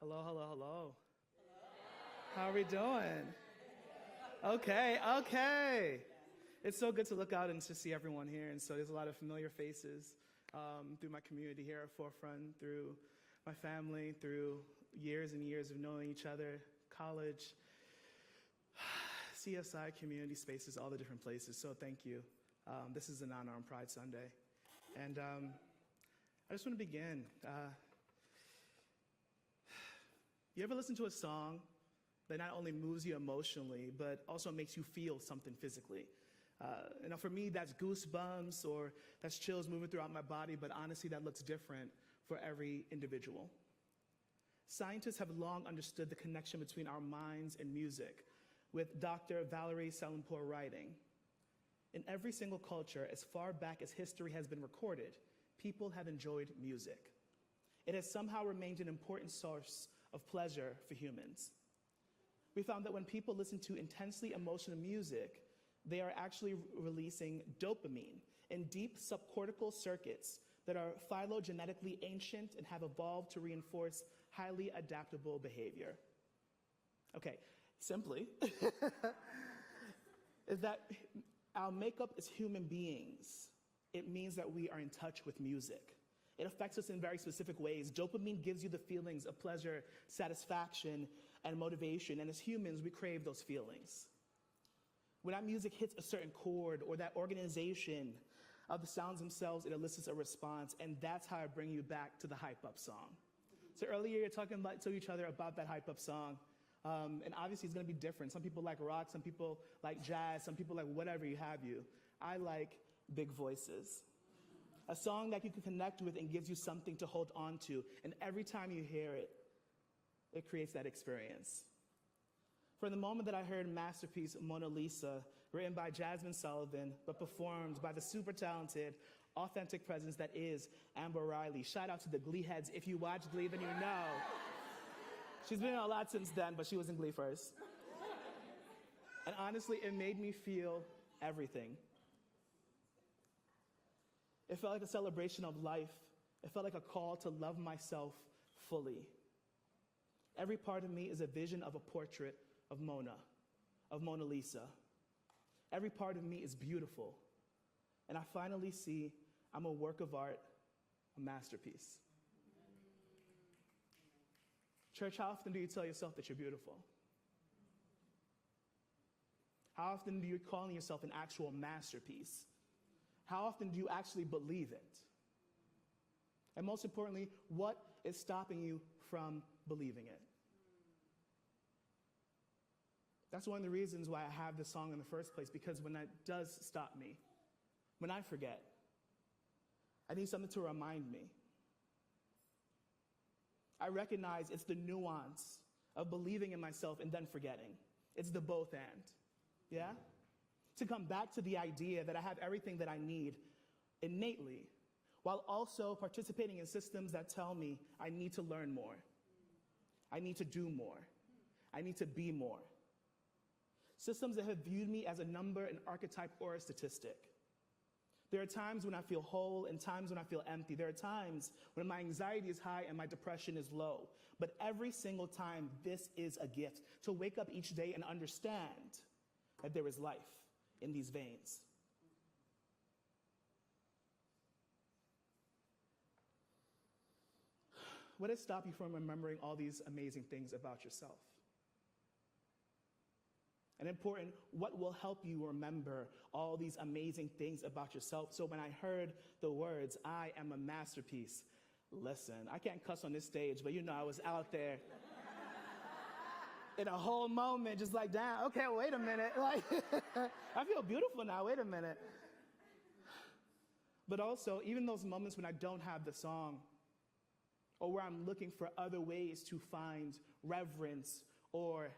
Hello, hello, hello. How are we doing? Okay. It's so good to look out and to see everyone here. And so there's a lot of familiar faces through my community here at Forefront, through my family, through years and years of knowing each other, college, CSI, community spaces, all the different places. So thank you. This is an honor on Pride Sunday. And I just want to begin. You ever listen to a song that not only moves you emotionally, but also makes you feel something physically? For me, that's goosebumps or that's chills moving throughout my body, but honestly, that looks different for every individual. Scientists have long understood the connection between our minds and music, with Dr. Valerie Selampur writing. In every single culture, as far back as history has been recorded, people have enjoyed music. It has somehow remained an important source of pleasure for humans. We found that when people listen to intensely emotional music, they are actually releasing dopamine in deep subcortical circuits that are phylogenetically ancient and have evolved to reinforce highly adaptable behavior. Okay, simply, is that our makeup as human beings, it means that we are in touch with music. It affects us in very specific ways. Dopamine gives you the feelings of pleasure, satisfaction, and motivation. And as humans, we crave those feelings. When that music hits a certain chord or that organization of the sounds themselves, it elicits a response. And that's how I bring you back to the Hype Up song. So earlier, you're talking to each other about that Hype Up song. And obviously, it's going to be different. Some people like rock, some people like jazz, some people like whatever you have you. I like big voices. A song that you can connect with and gives you something to hold on to. And every time you hear it, it creates that experience. From the moment that I heard Masterpiece Mona Lisa, written by Jasmine Sullivan, but performed by the super talented, authentic presence that is Amber Riley. Shout out to the Glee heads. If you watch Glee, then you know. She's been in a lot since then, but she was in Glee first. And honestly, it made me feel everything. It felt like a celebration of life. It felt like a call to love myself fully. Every part of me is a vision of a portrait of Mona Lisa. Every part of me is beautiful. And I finally see I'm a work of art, a masterpiece. Church, how often do you tell yourself that you're beautiful? How often do you call yourself an actual masterpiece? How often do you actually believe it? And most importantly, what is stopping you from believing it? That's one of the reasons why I have this song in the first place, because when that does stop me, when I forget, I need something to remind me. I recognize it's the nuance of believing in myself and then forgetting. It's the both and. Yeah? To come back to the idea that I have everything that I need innately, while also participating in systems that tell me I need to learn more. I need to do more. I need to be more. Systems that have viewed me as a number, an archetype, or a statistic. There are times when I feel whole and times when I feel empty. There are times when my anxiety is high and my depression is low. But every single time, this is a gift. To wake up each day and understand that there is life in these veins. What has stopped you from remembering all these amazing things about yourself? And important, what will help you remember all these amazing things about yourself? So when I heard the words, I am a masterpiece, listen, I can't cuss on this stage, but I was out there in a whole moment, just like, damn, okay, wait a minute. Like, I feel beautiful now, wait a minute. But also, even those moments when I don't have the song, or where I'm looking for other ways to find reverence or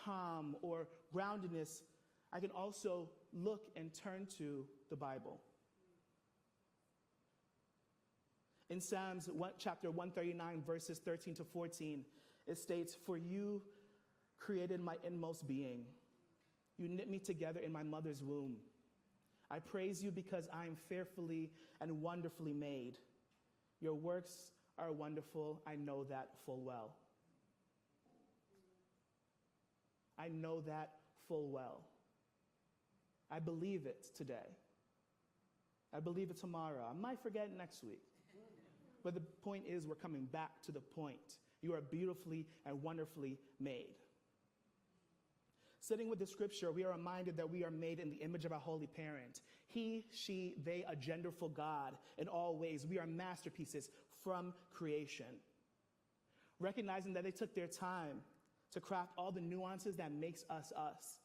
calm or groundedness, I can also look and turn to the Bible. In Psalms chapter 139, verses 13 to 14, it states, "For you created my inmost being. You knit me together in my mother's womb. I praise you because I am fearfully and wonderfully made. Your works are wonderful, I know that full well." I know that full well. I believe it today. I believe it tomorrow. I might forget it next week. But the point is, we're coming back to the point. You are beautifully and wonderfully made. Sitting with the scripture, we are reminded that we are made in the image of our holy parent. He, she, they, a genderful God in all ways. We are masterpieces from creation. Recognizing that they took their time to craft all the nuances that makes us us.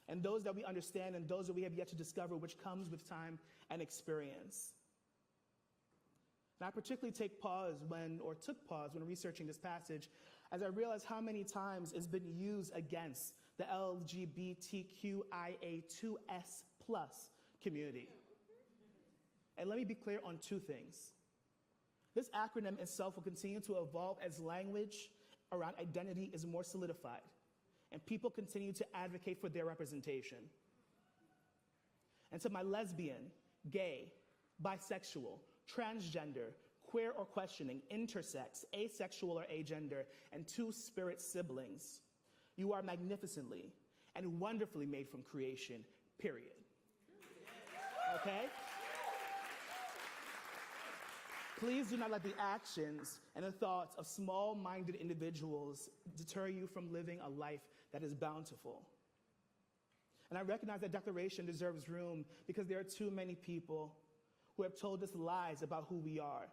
And those that we understand and those that we have yet to discover, which comes with time and experience. And I particularly took pause when researching this passage, as I realized how many times it's been used against the LGBTQIA2S+ community. And let me be clear on two things. This acronym itself will continue to evolve as language around identity is more solidified, and people continue to advocate for their representation. And to my lesbian, gay, bisexual, transgender, queer or questioning, intersex, asexual or agender, and two-spirit siblings, you are magnificently and wonderfully made from creation, period. Okay? Please do not let the actions and the thoughts of small-minded individuals deter you from living a life that is bountiful. And I recognize that declaration deserves room because there are too many people who have told us lies about who we are.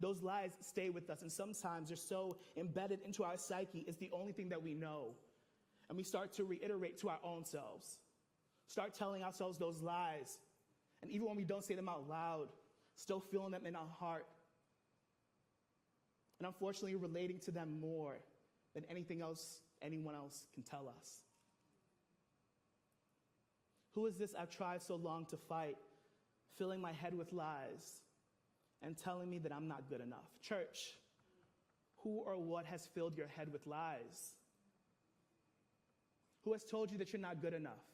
Those lies stay with us, and sometimes they're so embedded into our psyche, it's the only thing that we know. And we start to reiterate to our own selves, start telling ourselves those lies. And even when we don't say them out loud, still feeling them in our heart. And unfortunately, relating to them more than anything else anyone else can tell us. Who is this I've tried so long to fight, filling my head with lies and telling me that I'm not good enough? Church, who or what has filled your head with lies? Who has told you that you're not good enough?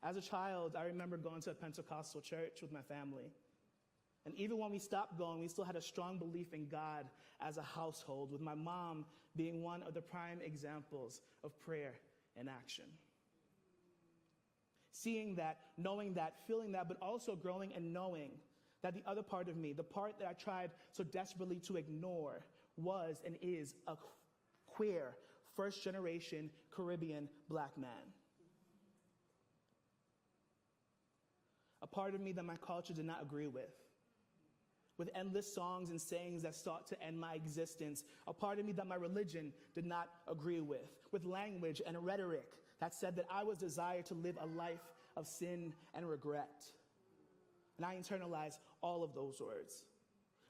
As a child, I remember going to a Pentecostal church with my family. And even when we stopped going, we still had a strong belief in God as a household, with my mom being one of the prime examples of prayer in action. Seeing that, knowing that, feeling that, but also growing and knowing that the other part of me, the part that I tried so desperately to ignore, was and is a queer, first-generation Caribbean black man. A part of me that my culture did not agree with endless songs and sayings that sought to end my existence. A part of me that my religion did not agree with language and rhetoric that said that I was desired to live a life of sin and regret. And I internalized all of those words.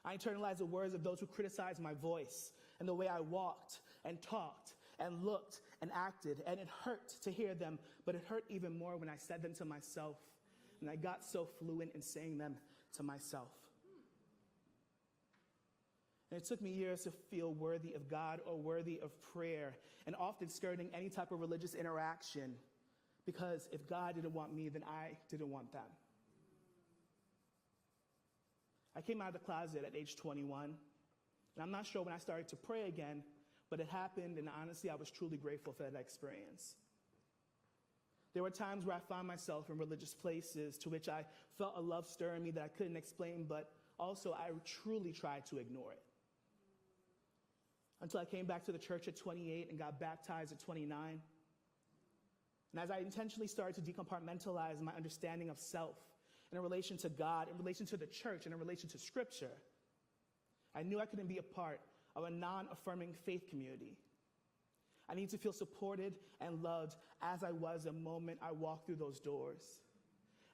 I internalized the words of those who criticized my voice and the way I walked and talked and looked and acted, and it hurt to hear them, but it hurt even more when I said them to myself. And I got so fluent in saying them to myself. And it took me years to feel worthy of God or worthy of prayer, and often skirting any type of religious interaction, because if God didn't want me, then I didn't want them. I came out of the closet at age 21, and I'm not sure when I started to pray again, but it happened, and honestly, I was truly grateful for that experience. There were times where I found myself in religious places to which I felt a love stir in me that I couldn't explain, but also I truly tried to ignore it. Until I came back to the church at 28 and got baptized at 29. And as I intentionally started to decompartmentalize my understanding of self in relation to God, in relation to the church, and in relation to Scripture, I knew I couldn't be a part of a non-affirming faith community. I need to feel supported and loved as I was the moment I walked through those doors.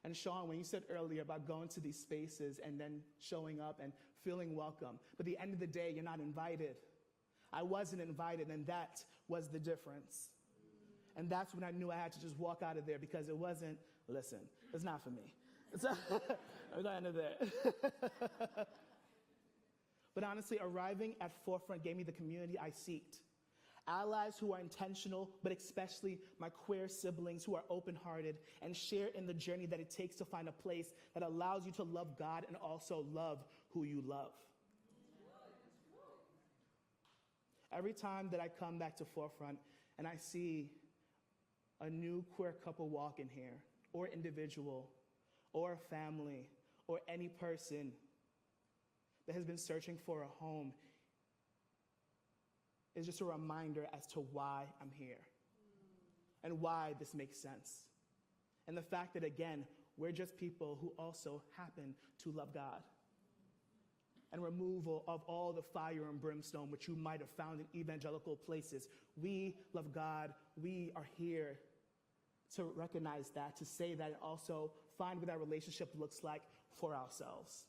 And Sean, when you said earlier about going to these spaces and then showing up and feeling welcome, but at the end of the day, you're not invited. I wasn't invited, and that was the difference. And that's when I knew I had to just walk out of there, because it wasn't, listen, it's not for me. I'm not into there. But honestly, arriving at Forefront gave me the community I seeked. Allies who are intentional, but especially my queer siblings who are open-hearted and share in the journey that it takes to find a place that allows you to love God and also love who you love. Every time that I come back to Forefront and I see a new queer couple walk in here, or individual, or a family, or any person that has been searching for a home, is just a reminder as to why I'm here and why this makes sense. And the fact that, again, we're just people who also happen to love God. And removal of all the fire and brimstone which you might have found in evangelical places. We love God. We are here to recognize that, to say that, and also find what that relationship looks like for ourselves.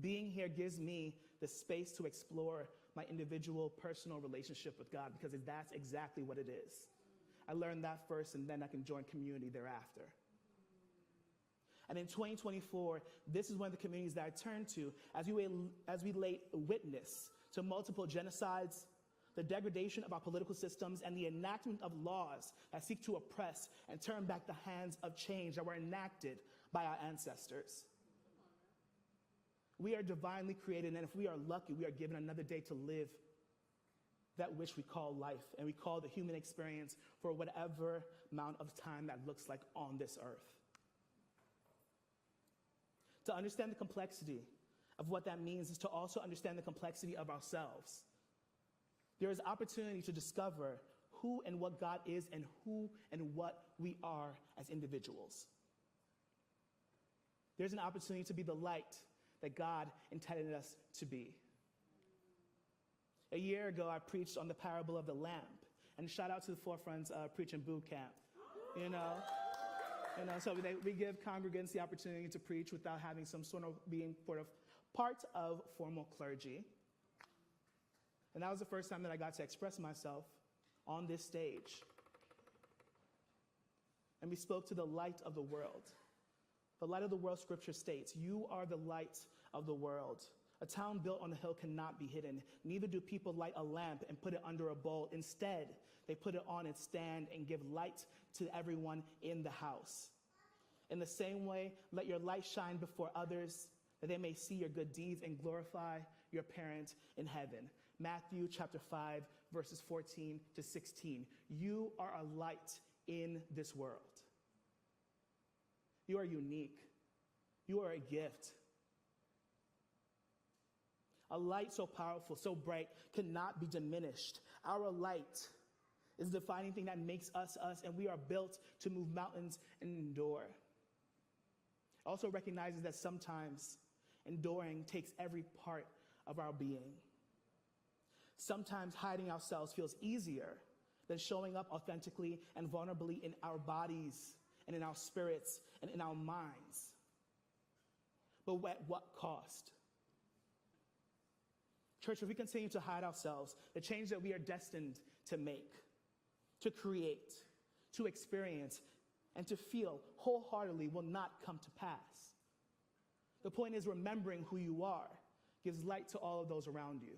Being here gives me the space to explore my individual personal relationship with God, because that's exactly what it is. I learned that first, and then I can join community thereafter. And in 2024, this is one of the communities that I turn to as we lay witness to multiple genocides, the degradation of our political systems, and the enactment of laws that seek to oppress and turn back the hands of change that were enacted by our ancestors. We are divinely created, and if we are lucky, we are given another day to live that which we call life, and we call the human experience for whatever amount of time that looks like on this earth. To understand the complexity of what that means is to also understand the complexity of ourselves. There is opportunity to discover who and what God is, and who and what we are as individuals. There's an opportunity to be the light that God intended us to be. A year ago, I preached on the parable of the lamp, and shout out to the Forefront's preaching boot camp. So we give congregants the opportunity to preach without having some sort of being part of formal clergy. And that was the first time that I got to express myself on this stage. And we spoke to the light of the world. The light of the world, Scripture states, you are the light of the world. A town built on a hill cannot be hidden. Neither do people light a lamp and put it under a bowl. Instead, they put it on its stand and give light to everyone in the house. In the same way, let your light shine before others, that they may see your good deeds and glorify your parent in heaven. Matthew chapter 5, verses 14 to 16. You are a light in this world. You are unique. You are a gift. A light so powerful, so bright, cannot be diminished. Our light is the defining thing that makes us us, and we are built to move mountains and endure. It also recognizes that sometimes enduring takes every part of our being. Sometimes hiding ourselves feels easier than showing up authentically and vulnerably in our bodies and in our spirits and in our minds. But at what cost? Church, if we continue to hide ourselves, the change that we are destined to make, to create, to experience, and to feel wholeheartedly will not come to pass. The point is, remembering who you are gives light to all of those around you.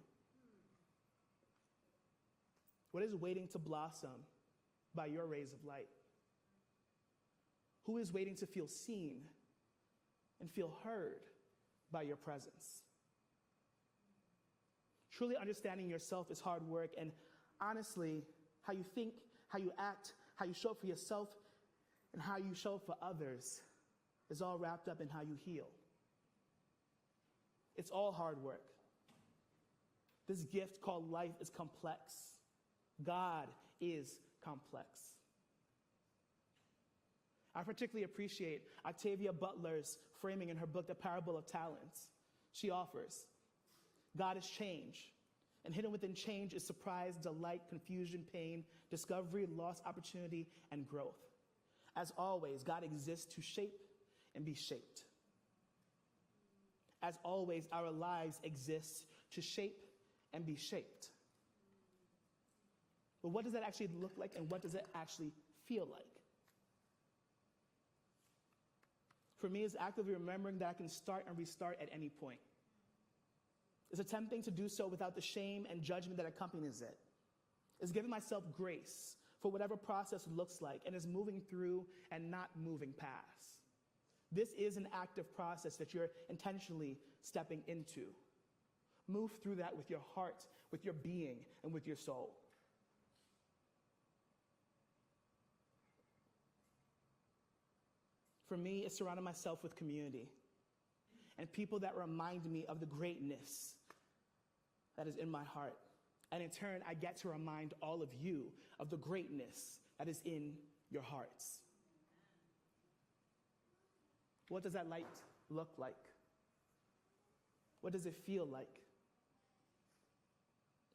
What is waiting to blossom by your rays of light? Who is waiting to feel seen and feel heard by your presence? Truly understanding yourself is hard work, and honestly, how you think, how you act, how you show up for yourself, and how you show up for others is all wrapped up in how you heal. It's all hard work. This gift called life is complex. God is complex. I particularly appreciate Octavia Butler's framing in her book, The Parable of Talents. She offers, God is change, and hidden within change is surprise, delight, confusion, pain, discovery, loss, opportunity, and growth. As always, God exists to shape and be shaped. As always, our lives exist to shape and be shaped. But what does that actually look like, and what does it actually feel like? For me, it's actively remembering that I can start and restart at any point. It's attempting to do so without the shame and judgment that accompanies it. It's giving myself grace for whatever process looks like, and is moving through and not moving past. This is an active process that you're intentionally stepping into. Move through that with your heart, with your being, and with your soul. For me, it's surrounding myself with community and people that remind me of the greatness that is in my heart. And in turn, I get to remind all of you of the greatness that is in your hearts. What does that light look like? What does it feel like?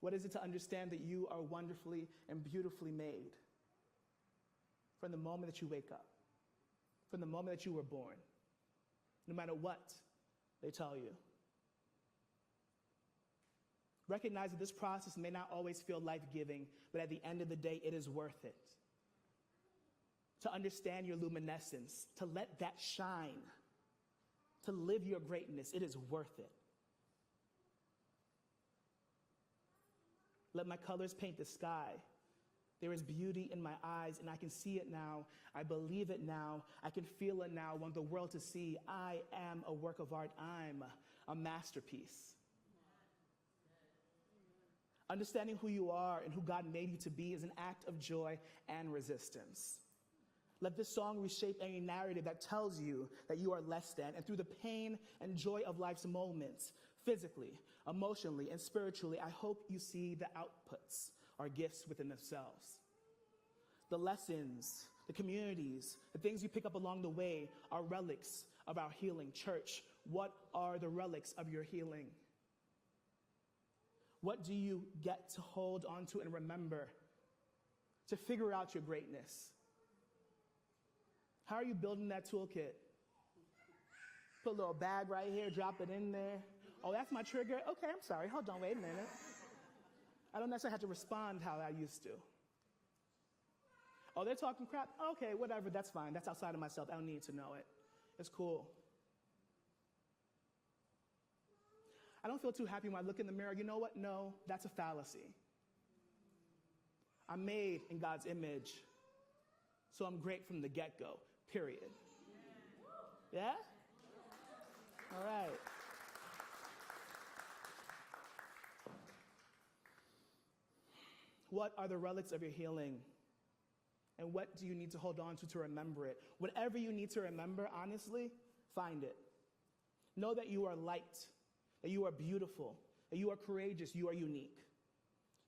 What is it to understand that you are wonderfully and beautifully made from the moment that you wake up, from the moment that you were born, no matter what they tell you? Recognize that this process may not always feel life-giving, but at the end of the day, it is worth it. To understand your luminescence, to let that shine, to live your greatness, it is worth it. Let my colors paint the sky. There is beauty in my eyes, and I can see it now. I believe it now. I can feel it now. I want the world to see I am a work of art. I'm a masterpiece. Understanding who you are and who God made you to be is an act of joy and resistance. Let this song reshape any narrative that tells you that you are less than, and through the pain and joy of life's moments, physically, emotionally, and spiritually, I hope you see the outputs are gifts within themselves. The lessons, the communities, the things you pick up along the way are relics of our healing. Church, what are the relics of your healing? What do you get to hold on to and remember to figure out your greatness? How are you building that toolkit? Put a little bag right here, drop it in there. Oh, that's my trigger? Okay, I'm sorry. Hold on, wait a minute. I don't necessarily have to respond how I used to. Oh, they're talking crap? Okay, whatever, that's fine. That's outside of myself. I don't need to know it. It's cool. I don't feel too happy when I look in the mirror. You know what? No, that's a fallacy. I'm made in God's image, so I'm great from the get-go, period. Yeah? All right. What are the relics of your healing? And what do you need to hold on to remember it? Whatever you need to remember, honestly, find it. Know that you are light, that you are beautiful, that you are courageous, you are unique.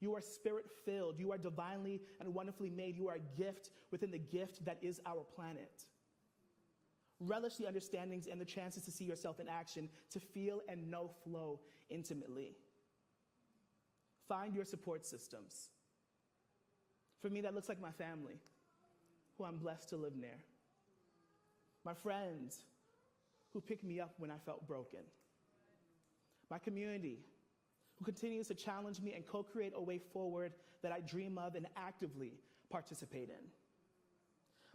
You are spirit-filled, you are divinely and wonderfully made, you are a gift within the gift that is our planet. Relish the understandings and the chances to see yourself in action, to feel and know flow intimately. Find your support systems. For me, that looks like my family, who I'm blessed to live near. My friends, who pick me up when I felt broken. My community, who continues to challenge me and co-create a way forward that I dream of and actively participate in.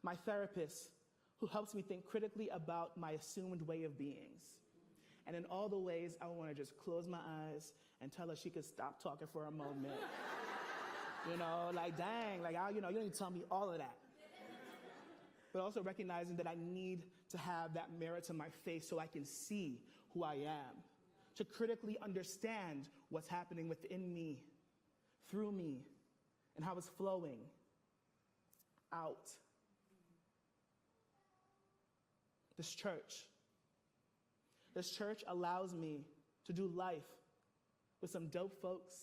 My therapist, who helps me think critically about my assumed way of beings. And in all the ways, I want to just close my eyes and tell her she could stop talking for a moment. You know, like, dang, like, you don't need to tell me all of that. But also recognizing that I need to have that mirror to my face so I can see who I am, to critically understand what's happening within me, through me, and how it's flowing out. This church allows me to do life with some dope folks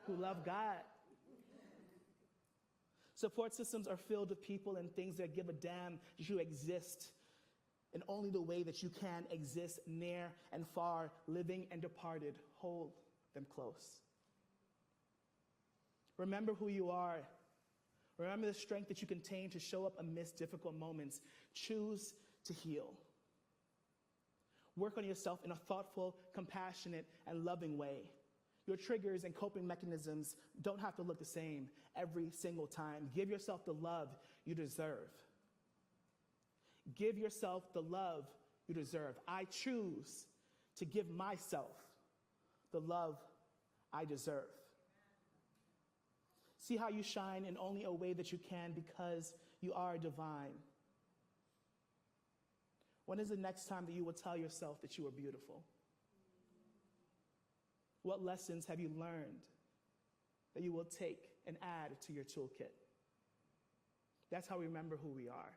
who love God. Support systems are filled with people and things that give a damn that you exist in only the way that you can exist, near and far, living and departed. Hold them close. Remember who you are. Remember the strength that you contain to show up amidst difficult moments. Choose to heal. Work on yourself in a thoughtful, compassionate, and loving way. Your triggers and coping mechanisms don't have to look the same every single time. Give yourself the love you deserve. Give yourself the love you deserve. I choose to give myself the love I deserve. See how you shine in only a way that you can because you are divine. When is the next time that you will tell yourself that you are beautiful? What lessons have you learned that you will take and add to your toolkit? That's how we remember who we are.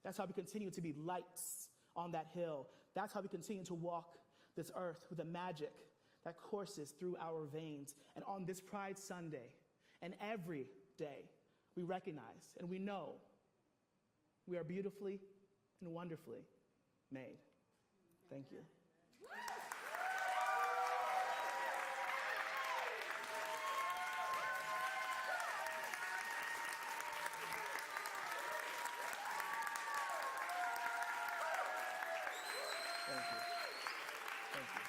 That's how we continue to be lights on that hill. That's how we continue to walk this earth with the magic that courses through our veins. And on this Pride Sunday, and every day, we recognize and we know we are beautifully and wonderfully made. Thank you. Thank you. Thank you.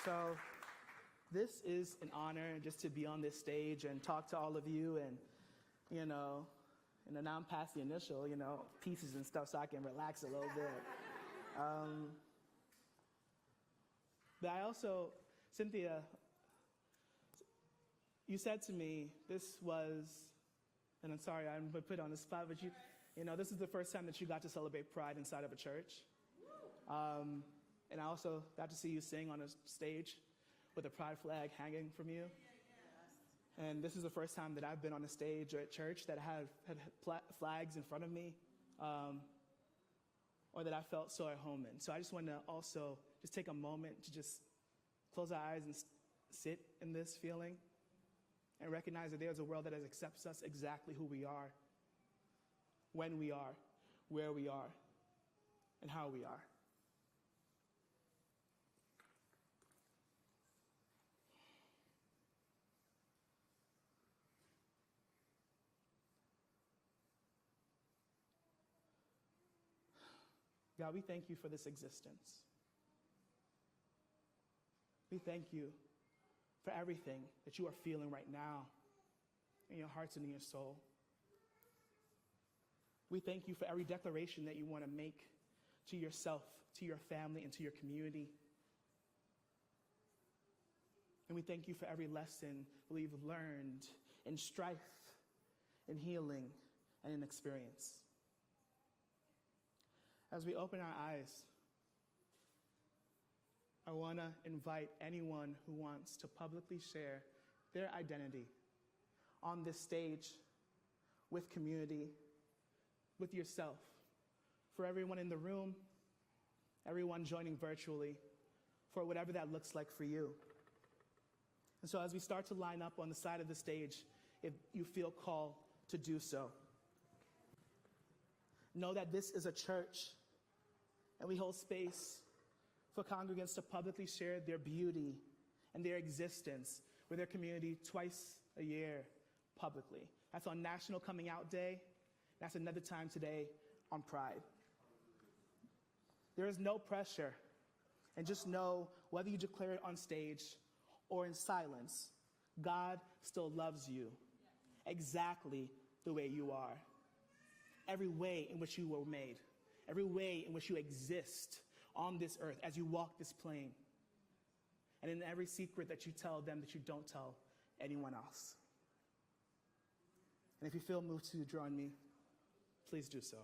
So this is an honor just to be on this stage and talk to all of you and, now I'm past the initial, pieces and stuff so I can relax a little bit. But I also, Cynthia, you said to me, this was, and I'm sorry, I'm put on the spot, but this is the first time that you got to celebrate Pride inside of a church. And I also got to see you sing on a stage with a Pride flag hanging from you. And this is the first time that I've been on a stage or at church that had flags in front of me, or that I felt so at home in. So I just want to also just take a moment to just close our eyes and sit in this feeling and recognize that there's a world that accepts us exactly who we are, when we are, where we are, and how we are. God, we thank you for this existence. We thank you for everything that you are feeling right now in your hearts and in your soul. We thank you for every declaration that you want to make to yourself, to your family, and to your community. And we thank you for every lesson we've learned in strife, in healing, and in experience. As we open our eyes, I want to invite anyone who wants to publicly share their identity on this stage with community, with yourself, for everyone in the room, everyone joining virtually, for whatever that looks like for you. And so as we start to line up on the side of the stage, if you feel called to do so, know that this is a church, and we hold space for congregants to publicly share their beauty and their existence with their community twice a year publicly. That's on National Coming Out Day. That's another time today on Pride. There is no pressure, and just know whether you declare it on stage or in silence, God still loves you exactly the way you are. Every way in which you were made, every way in which you exist on this earth as you walk this plane, and in every secret that you tell them that you don't tell anyone else. And if you feel moved to join me, please do so.